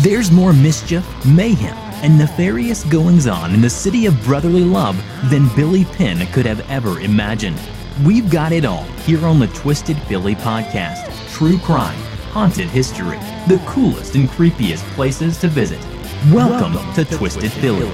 There's more mischief, mayhem, and nefarious goings-on in the city of brotherly love than Billy Penn could have ever imagined. We've got it all here on the Twisted Philly podcast. True crime, haunted history, the coolest and creepiest places to visit. Welcome to Twisted Philly.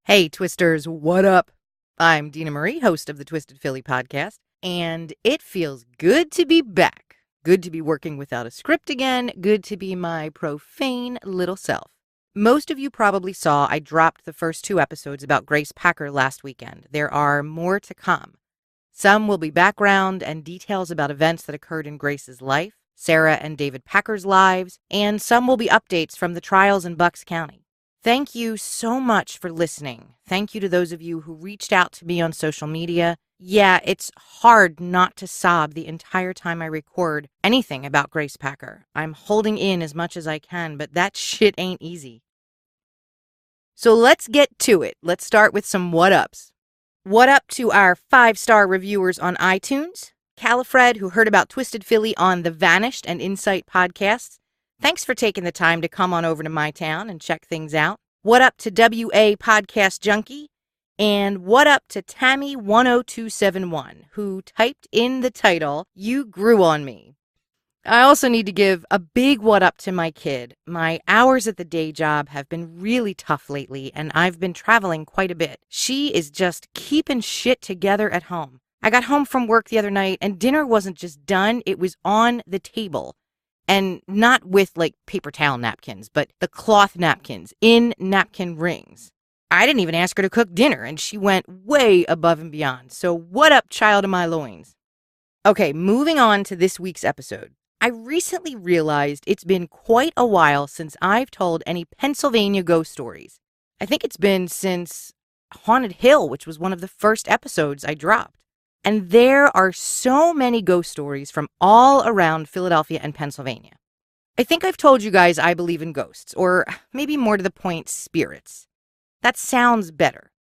Hey, Twisters, what up? I'm Dina Marie, host of the Twisted Philly podcast, and it feels good to be back. Good to be working without a script again. Good to be my profane little self. Most of you probably saw I dropped the first 2 episodes about Grace Packer last weekend. There are more to come. Some will be background and details about events that occurred in Grace's life, Sarah and David Packer's lives, and some will be updates from the trials in Bucks County. Thank you so much for listening. Thank you to those of you who reached out to me on social media. Yeah, it's hard not to sob the entire time I record anything about Grace Packer. I'm holding in as much as I can, but that shit ain't easy. So let's get to it. Let's start with some what-ups. What up to our 5-star reviewers on iTunes? Califred, who heard about Twisted Philly on the Vanished and Insight podcasts. Thanks for taking the time to come on over to my town and check things out. What up to WA Podcast Junkie? And what up to Tammy10271, who typed in the title, "You Grew on Me." I also need to give a big what up to my kid. My hours at the day job have been really tough lately, and I've been traveling quite a bit. She is just keeping shit together at home. I got home from work the other night, and dinner wasn't just done, it was on the table. And not with, like, paper towel napkins, but the cloth napkins in napkin rings. I didn't even ask her to cook dinner, and she went way above and beyond. So what up, child of my loins? Okay, moving on to this week's episode. I recently realized it's been quite a while since I've told any Pennsylvania ghost stories. I think it's been since Haunted Hill, which was one of the first episodes I dropped. And there are so many ghost stories from all around Philadelphia and Pennsylvania. I think I've told you guys I believe in ghosts, or maybe more to the point, spirits. That sounds better.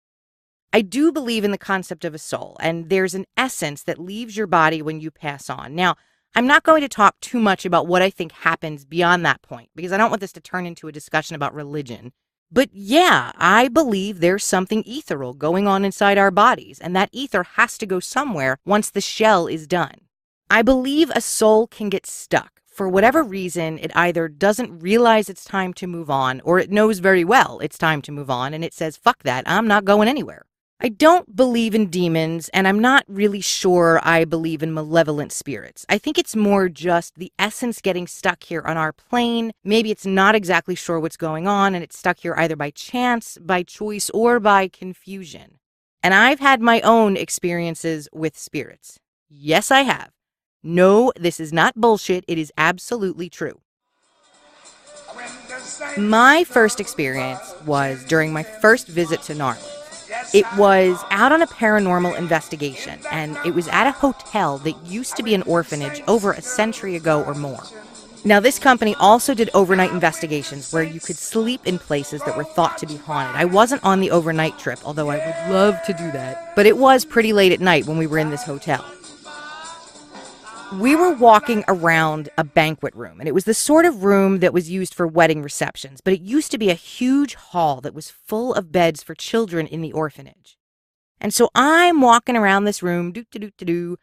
I do believe in the concept of a soul, and there's an essence that leaves your body when you pass on. Now, I'm not going to talk too much about what I think happens beyond that point, because I don't want this to turn into a discussion about religion. But yeah, I believe there's something ethereal going on inside our bodies, and that ether has to go somewhere once the shell is done. I believe a soul can get stuck. For whatever reason, it either doesn't realize it's time to move on, or it knows very well it's time to move on, and it says, fuck that, I'm not going anywhere. I don't believe in demons, and I'm not really sure I believe in malevolent spirits. I think it's more just the essence getting stuck here on our plane. Maybe it's not exactly sure what's going on, and it's stuck here either by chance, by choice, or by confusion. And I've had my own experiences with spirits. Yes, I have. No, this is not bullshit. It is absolutely true. My first experience was during my first visit to Narland. It was out on a paranormal investigation, and it was at a hotel that used to be an orphanage over a century ago or more. Now, this company also did overnight investigations where you could sleep in places that were thought to be haunted. I wasn't on the overnight trip, although I would love to do that, but it was pretty late at night when we were in this hotel. We were walking around a banquet room, and it was the sort of room that was used for wedding receptions, but it used to be a huge hall that was full of beds for children in the orphanage. And so I'm walking around this room,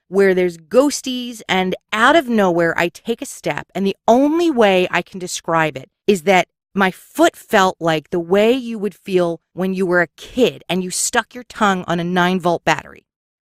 where there's ghosties, and out of nowhere I take a step, and the only way I can describe it is that my foot felt like the way you would feel when you were a kid and you stuck your tongue on a 9-volt battery.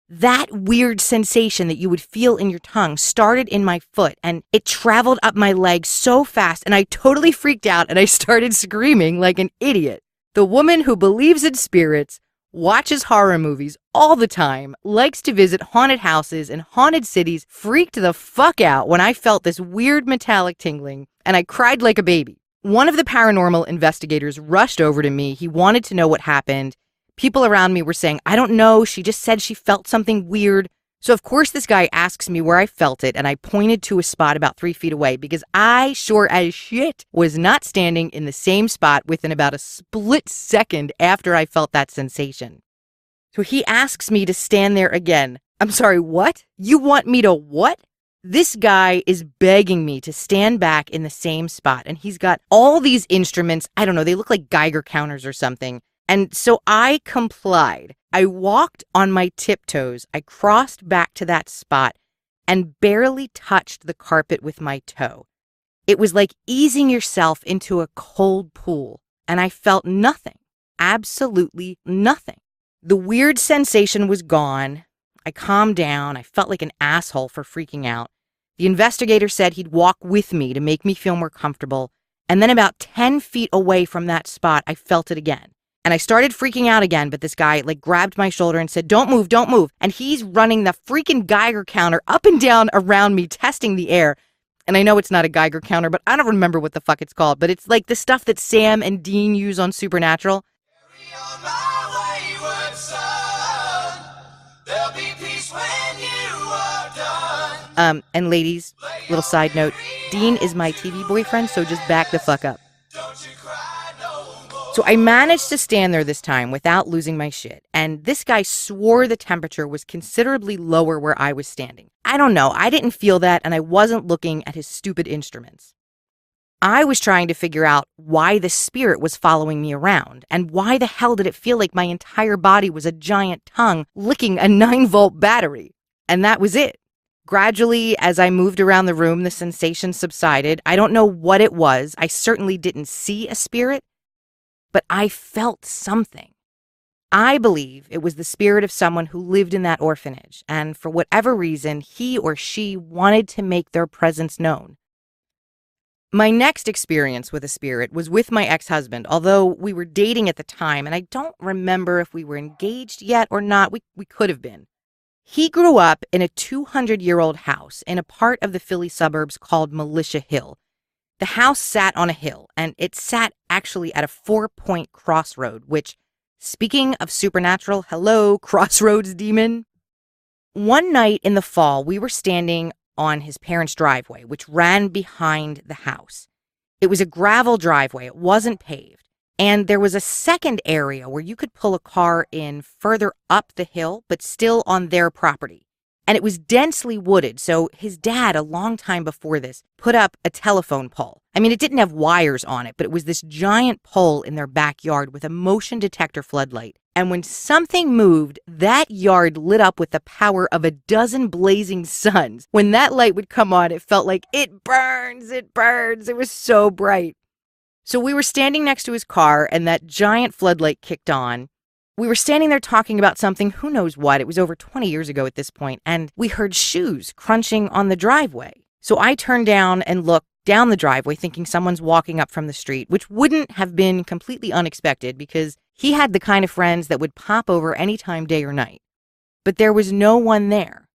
That weird sensation that you would feel in your tongue started in my foot, and it traveled up my leg so fast, and I totally freaked out, and I started screaming like an idiot. The woman who believes in spirits, watches horror movies all the time, likes to visit haunted houses and haunted cities, freaked the fuck out when I felt this weird metallic tingling, and I cried like a baby. One of the paranormal investigators rushed over to me. He wanted to know what happened. People around me were saying, I don't know, she just said she felt something weird. So of course this guy asks me where I felt it, and I pointed to a spot about 3 feet away because I sure as shit was not standing in the same spot within about a split second after I felt that sensation. So he asks me to stand there again. I'm sorry, what? You want me to what? This guy is begging me to stand back in the same spot, and he's got all these instruments. I don't know, they look like Geiger counters or something. And so I complied. I walked on my tiptoes. I crossed back to that spot and barely touched the carpet with my toe. It was like easing yourself into a cold pool, and I felt nothing, absolutely nothing. The weird sensation was gone. I calmed down. I felt like an asshole for freaking out. The investigator said he'd walk with me to make me feel more comfortable. And then about 10 feet away from that spot, I felt it again. And I started freaking out again, but this guy grabbed my shoulder and said, don't move, don't move. And he's running the freaking Geiger counter up and down around me, testing the air. And I know it's not a Geiger counter, but I don't remember what the fuck it's called. But it's like the stuff that Sam and Dean use on Supernatural. And ladies, little side note, Dean is my TV boyfriend, so just back the fuck up. So I managed to stand there this time without losing my shit, and this guy swore the temperature was considerably lower where I was standing. I don't know, I didn't feel that, and I wasn't looking at his stupid instruments. I was trying to figure out why the spirit was following me around, and why the hell did it feel like my entire body was a giant tongue licking a 9-volt battery? And that was it. Gradually, as I moved around the room, the sensation subsided. I don't know what it was. I certainly didn't see a spirit, but I felt something. I believe it was the spirit of someone who lived in that orphanage, and for whatever reason, he or she wanted to make their presence known. My next experience with a spirit was with my ex-husband, although we were dating at the time, and I don't remember if we were engaged yet or not. We could have been. He grew up in a 200-year-old house in a part of the Philly suburbs called Militia Hill. The house sat on a hill, and it sat actually at a 4-point crossroad, which, speaking of supernatural, hello, crossroads demon. One night in the fall, we were standing on his parents' driveway, which ran behind the house. It was a gravel driveway. It wasn't paved. And there was a second area where you could pull a car in further up the hill, but still on their property. And it was densely wooded, so his dad, a long time before this, put up a telephone pole. I mean, it didn't have wires on it, but it was this giant pole in their backyard with a motion detector floodlight. And when something moved, that yard lit up with the power of a dozen blazing suns. When that light would come on, it felt like, it burns, it burns. It was so bright. So we were standing next to his car, and that giant floodlight kicked on. We were standing there talking about something, who knows what. It was over 20 years ago at this point, and we heard shoes crunching on the driveway. So I turned down and looked down the driveway, thinking someone's walking up from the street, which wouldn't have been completely unexpected because he had the kind of friends that would pop over anytime, day or night. But there was no one there.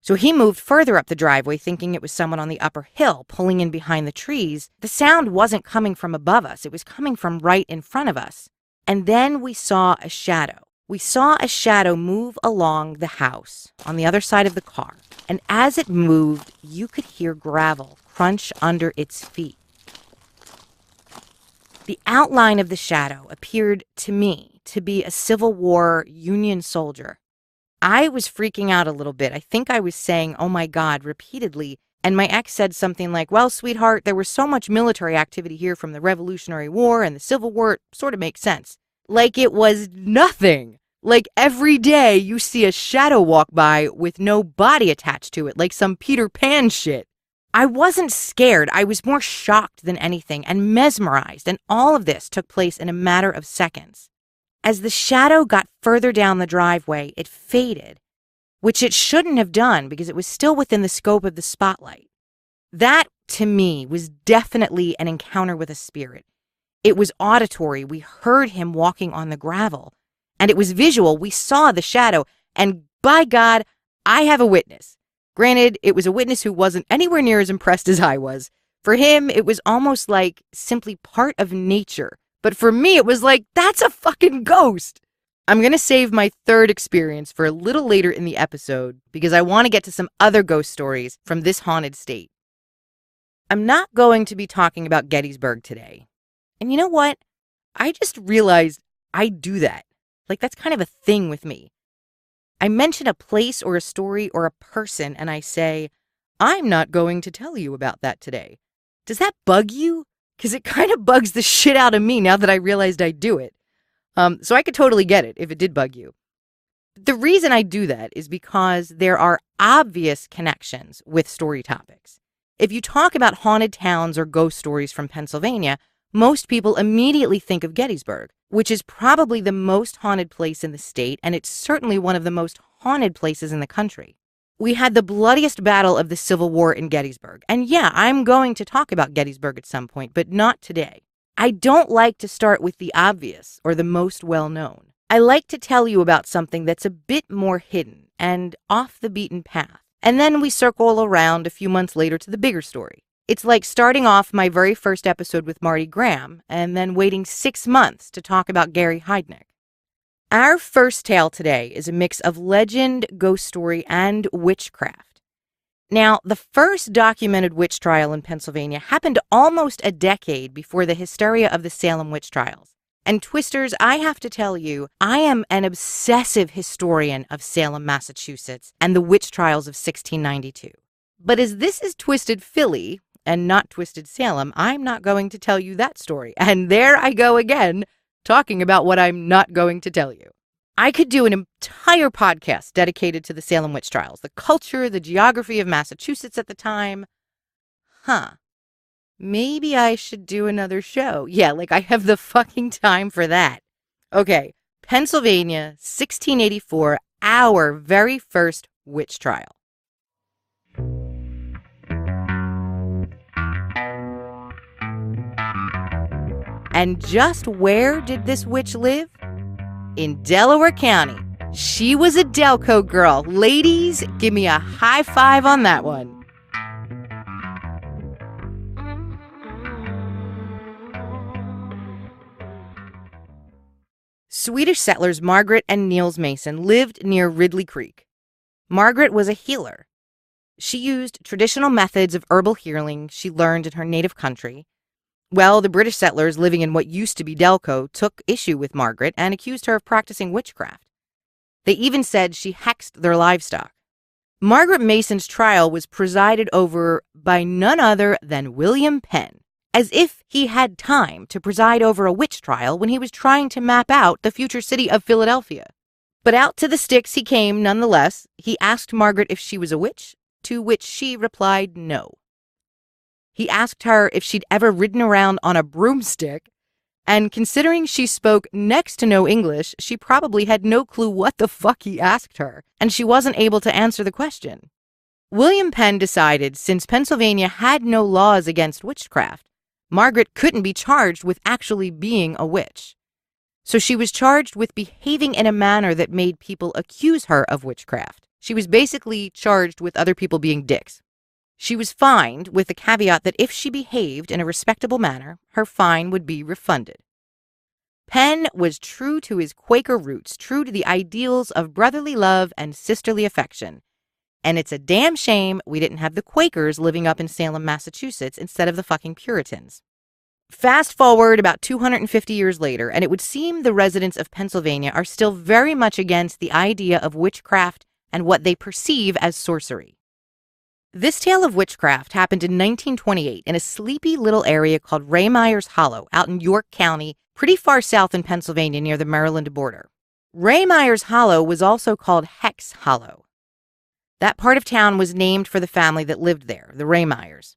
So he moved further up the driveway, thinking it was someone on the upper hill pulling in behind the trees. The sound wasn't coming from above us. It was coming from right in front of us. And then we saw a shadow. We saw a shadow move along the house on the other side of the car. And as it moved, you could hear gravel crunch under its feet. The outline of the shadow appeared to me to be a Civil War Union soldier. I was freaking out a little bit. I think I was saying, oh my God, repeatedly. And my ex said something like, well, sweetheart, there was so much military activity here from the Revolutionary War and the Civil War, it sort of makes sense. Like it was nothing. Like every day you see a shadow walk by with no body attached to it, like some Peter Pan shit. I wasn't scared. I was more shocked than anything and mesmerized. And all of this took place in a matter of seconds. As the shadow got further down the driveway, it faded, which it shouldn't have done because it was still within the scope of the spotlight. That, to me, was definitely an encounter with a spirit. It was auditory. We heard him walking on the gravel. And it was visual. We saw the shadow. And by God, I have a witness. Granted, it was a witness who wasn't anywhere near as impressed as I was. For him, it was almost like simply part of nature. But for me, it was like, that's a fucking ghost. I'm going to save my third experience for a little later in the episode because I want to get to some other ghost stories from this haunted state. I'm not going to be talking about Gettysburg today. And you know what? I just realized I do that. Like, that's kind of a thing with me. I mention a place or a story or a person and I say, I'm not going to tell you about that today. Does that bug you? Because it kind of bugs the shit out of me now that I realized I do it. So I could totally get it if it did bug you. The reason I do that is because there are obvious connections with story topics. If you talk about haunted towns or ghost stories from Pennsylvania, most people immediately think of Gettysburg, which is probably the most haunted place in the state, and it's certainly one of the most haunted places in the country. We had the bloodiest battle of the Civil War in Gettysburg, and yeah, I'm going to talk about Gettysburg at some point, but not today. I don't like to start with the obvious or the most well-known. I like to tell you about something that's a bit more hidden and off the beaten path, and then we circle around a few months later to the bigger story. It's like starting off my very first episode with Marty Graham and then waiting 6 months to talk about Gary Heidnik. Our first tale today is a mix of legend, ghost story, and witchcraft. Now, the first documented witch trial in Pennsylvania happened almost a decade before the hysteria of the Salem witch trials. And Twisters, I have to tell you, I am an obsessive historian of Salem, Massachusetts, and the witch trials of 1692. But as this is Twisted Philly and not Twisted Salem, I'm not going to tell you that story. And there I go again, talking about what I'm not going to tell you. I could do an entire podcast dedicated to the Salem witch trials, the culture, the geography of Massachusetts at the time. Maybe I should do another show. Yeah, like I have the fucking time for that. Okay, Pennsylvania, 1684, our very first witch trial. And just where did this witch live? In Delaware County. She was a Delco girl. Ladies, give me a high five on that one. Swedish settlers Margaret and Niels Mason lived near Ridley Creek. Margaret was a healer. She used traditional methods of herbal healing she learned in her native country. Well, the British settlers living in what used to be Delco took issue with Margaret and accused her of practicing witchcraft. They even said she hexed their livestock. Margaret Mason's trial was presided over by none other than William Penn, as if he had time to preside over a witch trial when he was trying to map out the future city of Philadelphia. But out to the sticks he came nonetheless. He asked Margaret if she was a witch, to which she replied no. He asked her if she'd ever ridden around on a broomstick, and considering she spoke next to no English, she probably had no clue what the fuck he asked her, and she wasn't able to answer the question. William Penn decided since Pennsylvania had no laws against witchcraft, Margaret couldn't be charged with actually being a witch. So she was charged with behaving in a manner that made people accuse her of witchcraft. She was basically charged with other people being dicks. She was fined with the caveat that if she behaved in a respectable manner, her fine would be refunded. Penn was true to his Quaker roots, true to the ideals of brotherly love and sisterly affection. And it's a damn shame we didn't have the Quakers living up in Salem, Massachusetts, instead of the fucking Puritans. Fast forward about 250 years later, and it would seem the residents of Pennsylvania are still very much against the idea of witchcraft and what they perceive as sorcery. This tale of witchcraft happened in 1928 in a sleepy little area called Raymeyer's Hollow out in York County, pretty far south in Pennsylvania near the Maryland border. Raymeyer's Hollow was also called Hex Hollow. That part of town was named for the family that lived there, the Raymeyers.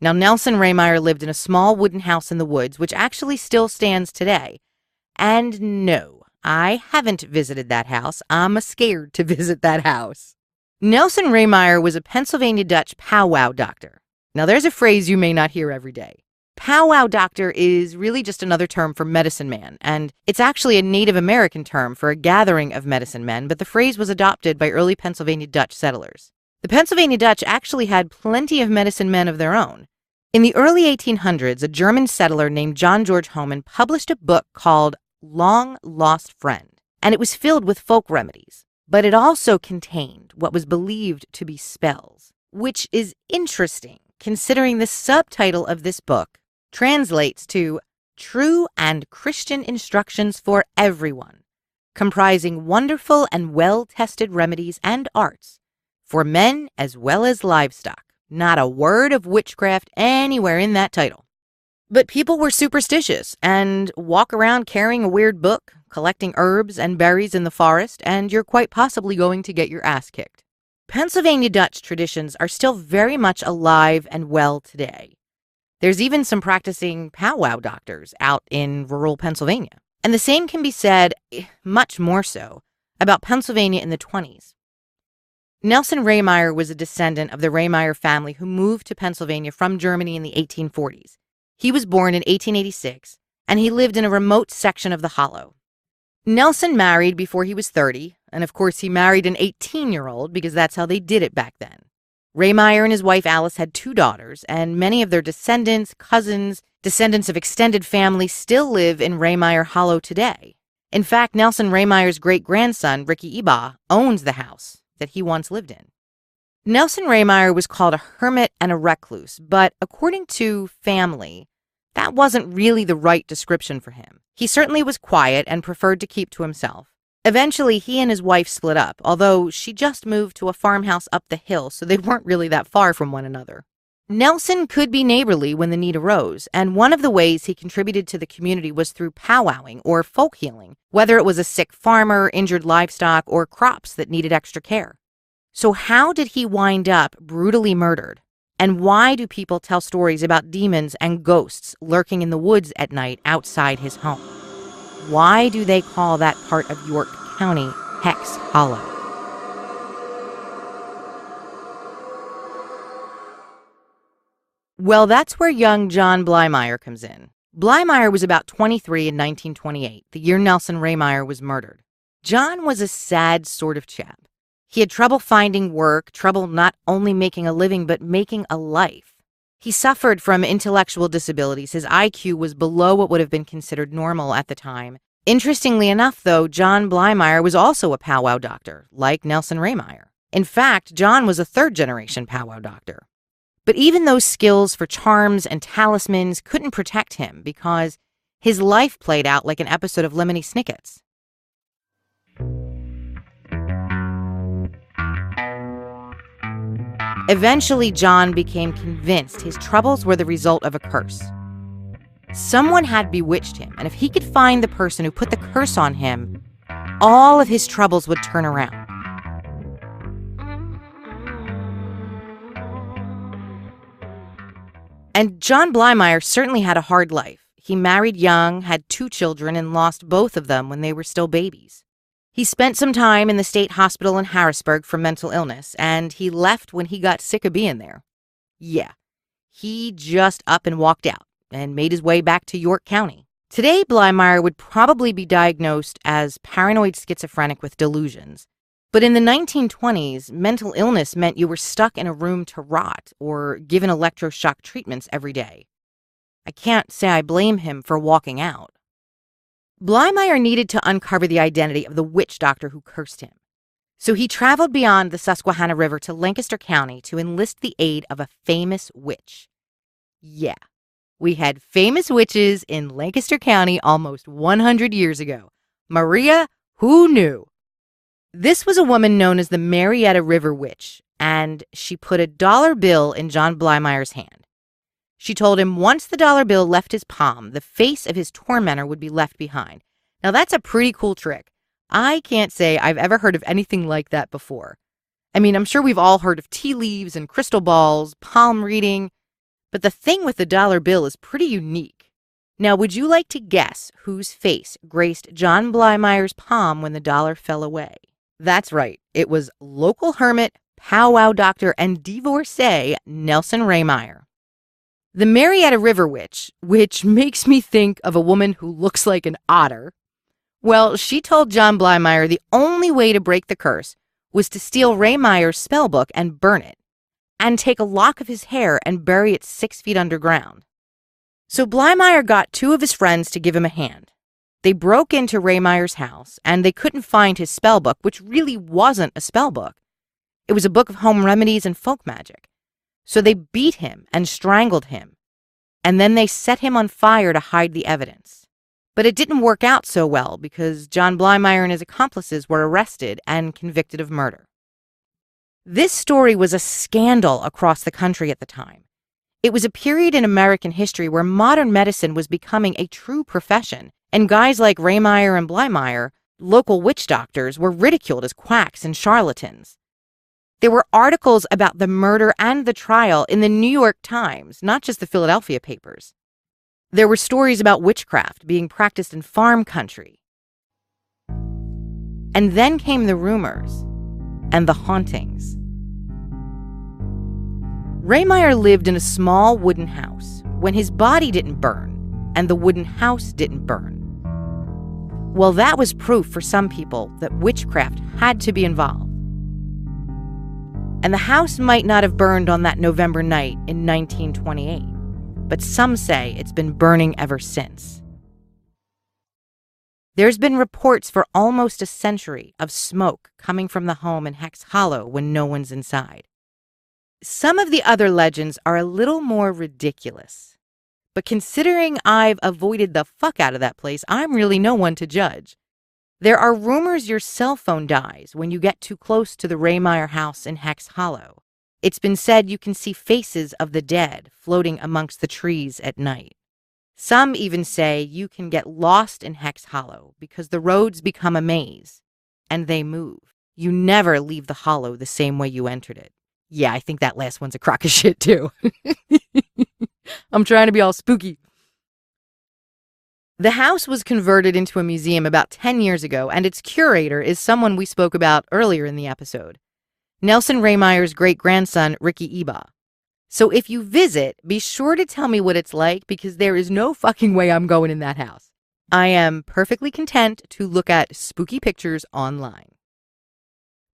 Now, Nelson Raymeyer lived in a small wooden house in the woods, which actually still stands today. And no, I haven't visited that house. I'm scared to visit that house. Nelson Raymeyer was a Pennsylvania Dutch powwow doctor. Now, there's a phrase you may not hear every day. Powwow doctor is really just another term for medicine man, and it's actually a Native American term for a gathering of medicine men, but the phrase was adopted by early Pennsylvania Dutch settlers. The Pennsylvania Dutch actually had plenty of medicine men of their own. In the early 1800s, a German settler named John George Homan published a book called Long Lost Friend. and it was filled with folk remedies. But it also contained what was believed to be spells, which is interesting considering the subtitle of this book translates to True and Christian Instructions for Everyone, comprising wonderful and well-tested remedies and arts for men as well as livestock. Not a word of witchcraft anywhere in that title. But people were superstitious and walk around carrying a weird book, collecting herbs and berries in the forest, and you're quite possibly going to get your ass kicked. Pennsylvania Dutch traditions are still very much alive and well today. There's even some practicing powwow doctors out in rural Pennsylvania. And the same can be said, much more so, about Pennsylvania in the 20s. Nelson Rehmeyer was a descendant of the Rehmeyer family who moved to Pennsylvania from Germany in the 1840s. He was born in 1886, and he lived in a remote section of the Hollow. Nelson married before he was 30, and of course he married an 18-year-old because that's how they did it back then. Rehmeyer and his wife Alice had 2 daughters, and many of their descendants, cousins, descendants of extended family still live in Rehmeyer Hollow today. In fact, Nelson Rehmeyer's great-grandson, Ricky Ebaugh, owns the house that he once lived in. Nelson Rehmeyer was called a hermit and a recluse, but according to family, that wasn't really the right description for him. He certainly was quiet and preferred to keep to himself. Eventually, he and his wife split up, although she just moved to a farmhouse up the hill, so they weren't really that far from one another. Nelson could be neighborly when the need arose, and one of the ways he contributed to the community was through powwowing or folk healing, whether it was a sick farmer, injured livestock, or crops that needed extra care. So how did he wind up brutally murdered? And why do people tell stories about demons and ghosts lurking in the woods at night outside his home? Why do they call that part of York County Hex Hollow? Well, that's where young John Blymeyer comes in. Blymeyer was about 23 in 1928, the year Nelson Rehmeyer was murdered. John was a sad sort of chap. He had trouble finding work, trouble not only making a living, but making a life. He suffered from intellectual disabilities. His IQ was below what would have been considered normal at the time. Interestingly enough, though, John Blymeyer was also a powwow doctor, like Nelson Rehmeyer. In fact, John was a third-generation powwow doctor. But even those skills for charms and talismans couldn't protect him because his life played out like an episode of Lemony Snicket's. Eventually, John became convinced his troubles were the result of a curse. Someone had bewitched him, and if he could find the person who put the curse on him, all of his troubles would turn around. And John Blymeyer certainly had a hard life. He married young, had 2 children, and lost both of them when they were still babies. He spent some time in the state hospital in Harrisburg for mental illness, and he left when he got sick of being there. Yeah, he just up and walked out and made his way back to York County. Today, Blymeyer would probably be diagnosed as paranoid schizophrenic with delusions. But in the 1920s, mental illness meant you were stuck in a room to rot or given electroshock treatments every day. I can't say I blame him for walking out. Blymeyer needed to uncover the identity of the witch doctor who cursed him. So he traveled beyond the Susquehanna River to Lancaster County to enlist the aid of a famous witch. Yeah, we had famous witches in Lancaster County almost 100 years ago. Maria, who knew? This was a woman known as the Marietta River Witch, and she put a dollar bill in John Blymeyer's hand. She told him once the dollar bill left his palm, the face of his tormentor would be left behind. Now that's a pretty cool trick. I can't say I've ever heard of anything like that before. I mean, I'm sure we've all heard of tea leaves and crystal balls, palm reading, but the thing with the dollar bill is pretty unique. Now, would you like to guess whose face graced John Blymeyer's palm when the dollar fell away? That's right. It was local hermit, powwow doctor, and divorcee Nelson Rehmeyer. The Marietta River Witch, which makes me think of a woman who looks like an otter, well, she told John Blymeyer the only way to break the curse was to steal Rehmeyer's spell book and burn it, and take a lock of his hair and bury it 6 feet underground. So Blymeyer got 2 of his friends to give him a hand. They broke into Raymeyer's house, and they couldn't find his spell book, which really wasn't a spell book. It was a book of home remedies and folk magic. So they beat him and strangled him, and then they set him on fire to hide the evidence. But it didn't work out so well because John Blymeyer and his accomplices were arrested and convicted of murder. This story was a scandal across the country at the time. It was a period in American history where modern medicine was becoming a true profession, and guys like Raymeyer and Blymeyer, local witch doctors, were ridiculed as quacks and charlatans. There were articles about the murder and the trial in the New York Times, not just the Philadelphia papers. There were stories about witchcraft being practiced in farm country. And then came the rumors and the hauntings. Raymeyer lived in a small wooden house when his body didn't burn and the wooden house didn't burn. Well, that was proof for some people that witchcraft had to be involved. And the house might not have burned on that November night in 1928, but some say it's been burning ever since. There's been reports for almost a century of smoke coming from the home in Hex Hollow when no one's inside. Some of the other legends are a little more ridiculous, but considering I've avoided the fuck out of that place, I'm really no one to judge. There are rumors your cell phone dies when you get too close to the Raymeyer house in Hex Hollow. It's been said you can see faces of the dead floating amongst the trees at night. Some even say you can get lost in Hex Hollow because the roads become a maze, and they move. You never leave the hollow the same way you entered it. Yeah, I think that last one's a crock of shit, too. I'm trying to be all spooky. The house was converted into a museum about 10 years ago, and its curator is someone we spoke about earlier in the episode, Nelson Raymeyer's great-grandson, Ricky Eba. So if you visit, be sure to tell me what it's like, because there is no fucking way I'm going in that house. I am perfectly content to look at spooky pictures online.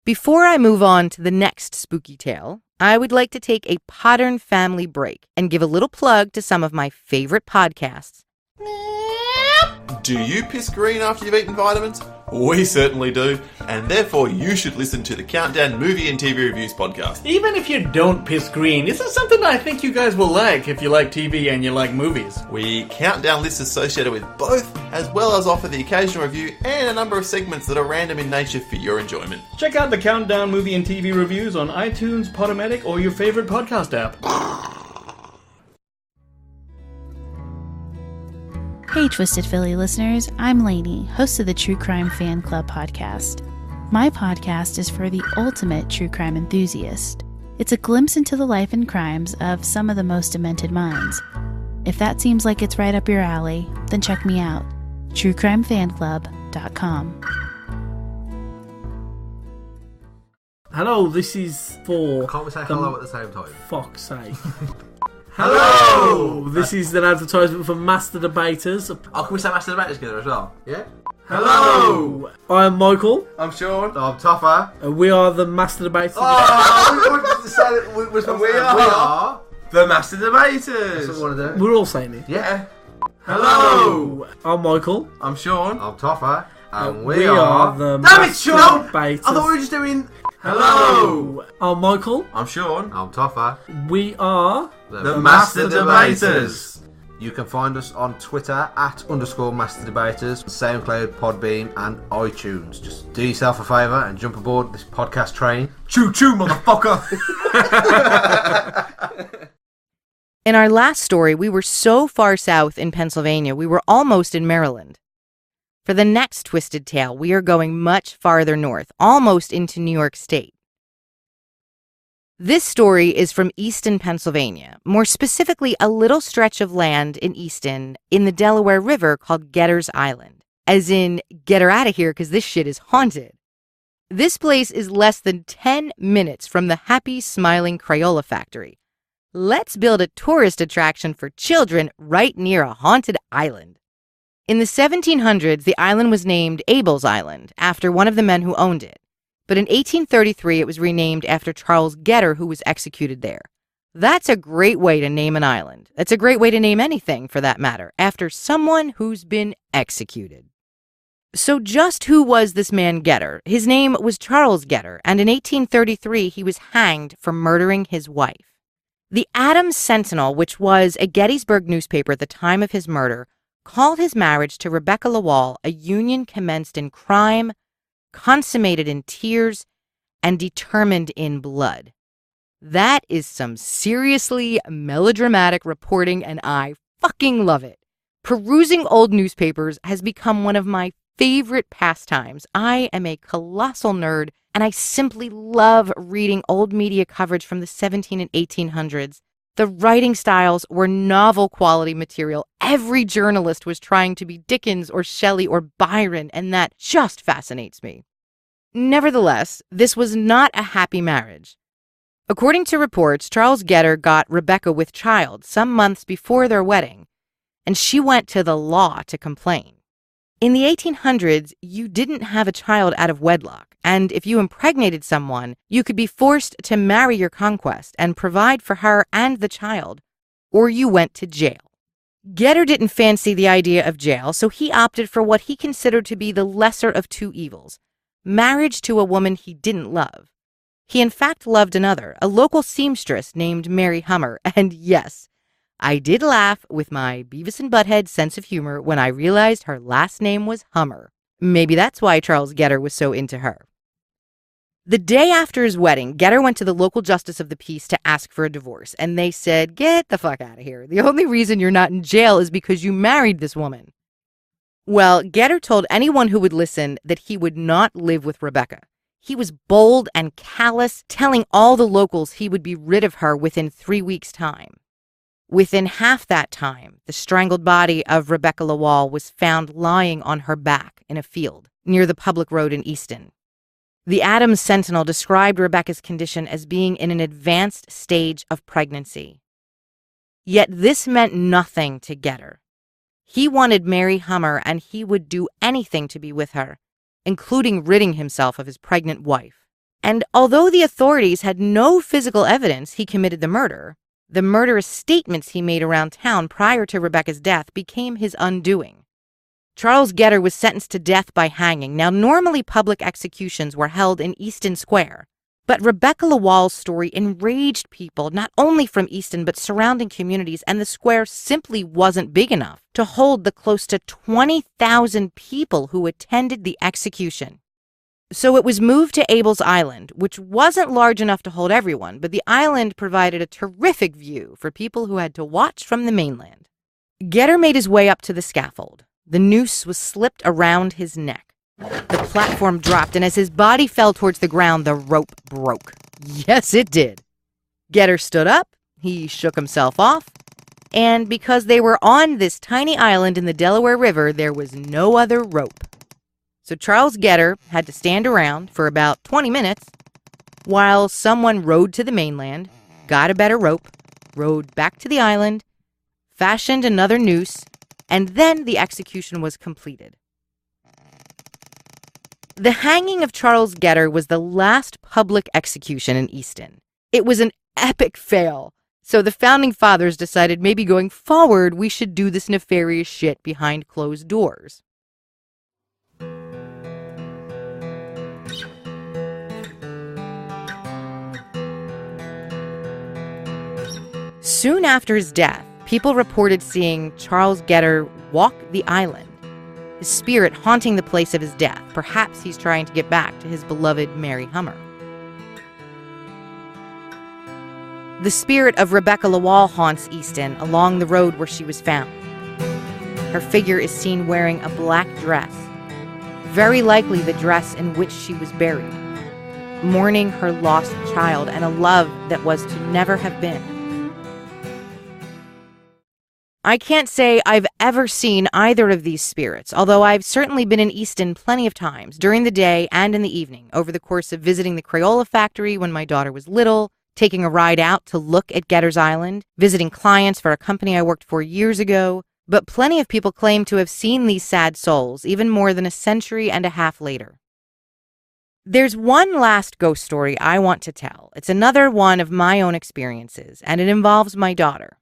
Before I move on to the next spooky tale, I would like to take a Podern family break and give a little plug to some of my favorite podcasts. Do you piss green after you've eaten vitamins? We certainly do, and therefore you should listen to the Countdown Movie and TV Reviews podcast. Even if you don't piss green, this is something I think you guys will like if you like TV and you like movies. We count down lists associated with both, as well as offer the occasional review and a number of segments that are random in nature for your enjoyment. Check out the Countdown Movie and TV Reviews on iTunes, Podomatic, or your favorite podcast app. Hey, Twisted Philly listeners, I'm Lainey, host of the True Crime Fan Club podcast. My podcast is for the ultimate true crime enthusiast. It's a glimpse into the life and crimes of some of the most demented minds. If that seems like it's right up your alley, then check me out, truecrimefanclub.com. Hello, this is for... Can't we say hello at the same time? Fuck's sake. Hello! This is an advertisement for Master Debaters. Oh, can we say Master Debaters together as well? Yeah? Hello! I am Michael. I'm Sean. I'm Toffer. And we are the Master Debaters. Oh, we wanted to say that we are the Master Debaters. That's what we want to do. We're all saying it. Yeah. Hello! I'm Michael. I'm Sean. I'm Toffer. And we are the Damn it, Sean! Debaters. I thought we were just doing... Hello! I'm Michael. I'm Sean. I'm Toffer. We are... The Master Debaters. You can find us on Twitter @_Master Debaters, SoundCloud, Podbean, and iTunes. Just do yourself a favour and jump aboard this podcast train. Choo choo, motherfucker! In our last story, we were so far south in Pennsylvania, we were almost in Maryland. For the next twisted tale, we are going much farther north, almost into New York State. This story is from Easton, Pennsylvania, more specifically a little stretch of land in Easton in the Delaware River called Getter's Island. As in, get her out of here because this shit is haunted. This place is less than 10 minutes from the happy, smiling Crayola factory. Let's build a tourist attraction for children right near a haunted island. In the 1700s, the island was named Abel's Island, after one of the men who owned it. But in 1833, it was renamed after Charles Getter, who was executed there. That's a great way to name an island. That's a great way to name anything, for that matter, after someone who's been executed. So just who was this man Getter? His name was Charles Getter, and in 1833 he was hanged for murdering his wife. The Adams Sentinel, which was a Gettysburg newspaper at the time of his murder, called his marriage to Rebecca Lawal a union commenced in crime, consummated in tears, and determined in blood. That is some seriously melodramatic reporting, and I fucking love it. Perusing old newspapers has become one of my favorite pastimes. I am a colossal nerd, and I simply love reading old media coverage from the 17 and 1800s. The writing styles were novel quality material. Every journalist was trying to be Dickens or Shelley or Byron, and that just fascinates me. Nevertheless, this was not a happy marriage. According to reports, Charles Getter got Rebecca with child some months before their wedding, and she went to the law to complain. In the 1800s, you didn't have a child out of wedlock, and if you impregnated someone, you could be forced to marry your conquest and provide for her and the child, or you went to jail. Getter didn't fancy the idea of jail, so he opted for what he considered to be the lesser of two evils: marriage to a woman he didn't love. He in fact loved another, a local seamstress named Mary Hummer, and yes, I did laugh with my Beavis and Butthead sense of humor when I realized her last name was Hummer. Maybe that's why Charles Getter was so into her. The day after his wedding, Getter went to the local justice of the peace to ask for a divorce, and they said, "Get the fuck out of here. The only reason you're not in jail is because you married this woman." Well, Getter told anyone who would listen that he would not live with Rebecca. He was bold and callous, telling all the locals he would be rid of her within 3 weeks' time. Within half that time, the strangled body of Rebecca Lawal was found lying on her back in a field near the public road in Easton. The Adams Sentinel described Rebecca's condition as being in an advanced stage of pregnancy. Yet this meant nothing to Getter. He wanted Mary Hummer, and he would do anything to be with her, including ridding himself of his pregnant wife. And although the authorities had no physical evidence he committed the murderous statements he made around town prior to Rebecca's death became his undoing. Charles Getter was sentenced to death by hanging. Now, normally public executions were held in Easton Square, but Rebecca Lawal's story enraged people not only from Easton but surrounding communities, and the square simply wasn't big enough to hold the close to 20,000 people who attended the execution. So it was moved to Abel's Island, which wasn't large enough to hold everyone, but the island provided a terrific view for people who had to watch from the mainland. Getter made his way up to the scaffold. The noose was slipped around his neck. The platform dropped, and as his body fell towards the ground, the rope broke. Yes, it did. Getter stood up, he shook himself off, and because they were on this tiny island in the Delaware River, there was no other rope. So Charles Getter had to stand around for about 20 minutes while someone rowed to the mainland, got a better rope, rowed back to the island, fashioned another noose, and then the execution was completed. The hanging of Charles Getter was the last public execution in Easton. It was an epic fail, so the founding fathers decided maybe going forward we should do this nefarious shit behind closed doors. Soon after his death, people reported seeing Charles Getter walk the island, his spirit haunting the place of his death. Perhaps he's trying to get back to his beloved Mary Hummer. The spirit of Rebecca Lawal haunts Easton along the road where she was found. Her figure is seen wearing a black dress, very likely the dress in which she was buried, mourning her lost child and a love that was to never have been. I can't say I've ever seen either of these spirits, although I've certainly been in Easton plenty of times, during the day and in the evening, over the course of visiting the Crayola factory when my daughter was little, taking a ride out to look at Getter's Island, visiting clients for a company I worked for years ago, but plenty of people claim to have seen these sad souls even more than a century and a half later. There's one last ghost story I want to tell. It's another one of my own experiences, and it involves my daughter.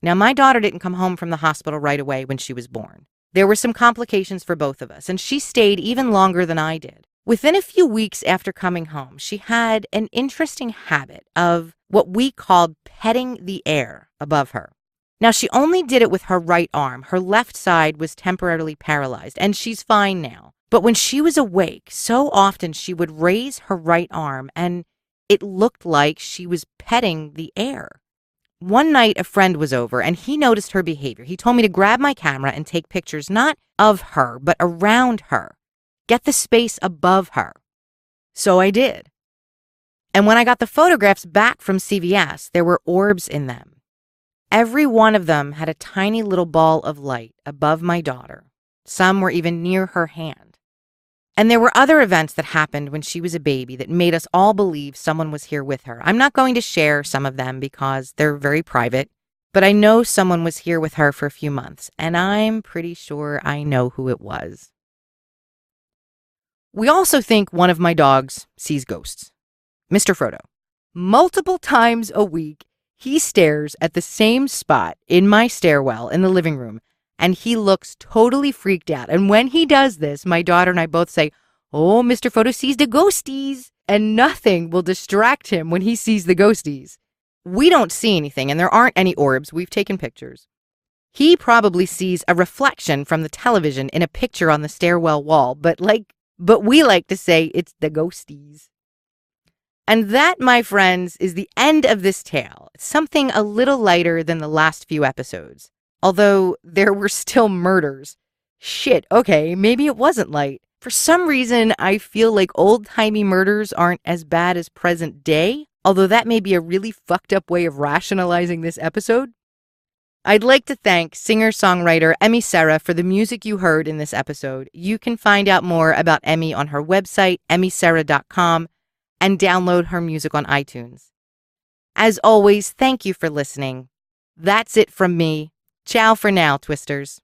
Now, my daughter didn't come home from the hospital right away when she was born. There were some complications for both of us, and she stayed even longer than I did. Within a few weeks after coming home, she had an interesting habit of what we called petting the air above her. Now, she only did it with her right arm. Her left side was temporarily paralyzed, and she's fine now. But when she was awake, so often she would raise her right arm, and it looked like she was petting the air. One night, a friend was over, and he noticed her behavior. He told me to grab my camera and take pictures not of her, but around her. Get the space above her. So I did. And when I got the photographs back from CVS, there were orbs in them. Every one of them had a tiny little ball of light above my daughter. Some were even near her hand. And there were other events that happened when she was a baby that made us all believe someone was here with her. I'm not going to share some of them because they're very private, but I know someone was here with her for a few months, and I'm pretty sure I know who it was. We also think one of my dogs sees ghosts. Mr. Frodo. Multiple times a week, he stares at the same spot in my stairwell in the living room, and he looks totally freaked out. And when he does this, my daughter and I both say, "Oh, Mr. Frodo sees the ghosties," and nothing will distract him when he sees the ghosties. We don't see anything, and there aren't any orbs. We've taken pictures. He probably sees a reflection from the television in a picture on the stairwell wall, but we like to say it's the ghosties. And that, my friends, is the end of this tale. Something a little lighter than the last few episodes. Although there were still murders. Shit, okay, maybe it wasn't light. For some reason, I feel like old-timey murders aren't as bad as present day, although that may be a really fucked up way of rationalizing this episode. I'd like to thank singer-songwriter Emmy Sarah for the music you heard in this episode. You can find out more about Emmy on her website, emmysarah.com, and download her music on iTunes. As always, thank you for listening. That's it from me. Ciao for now, Twisters.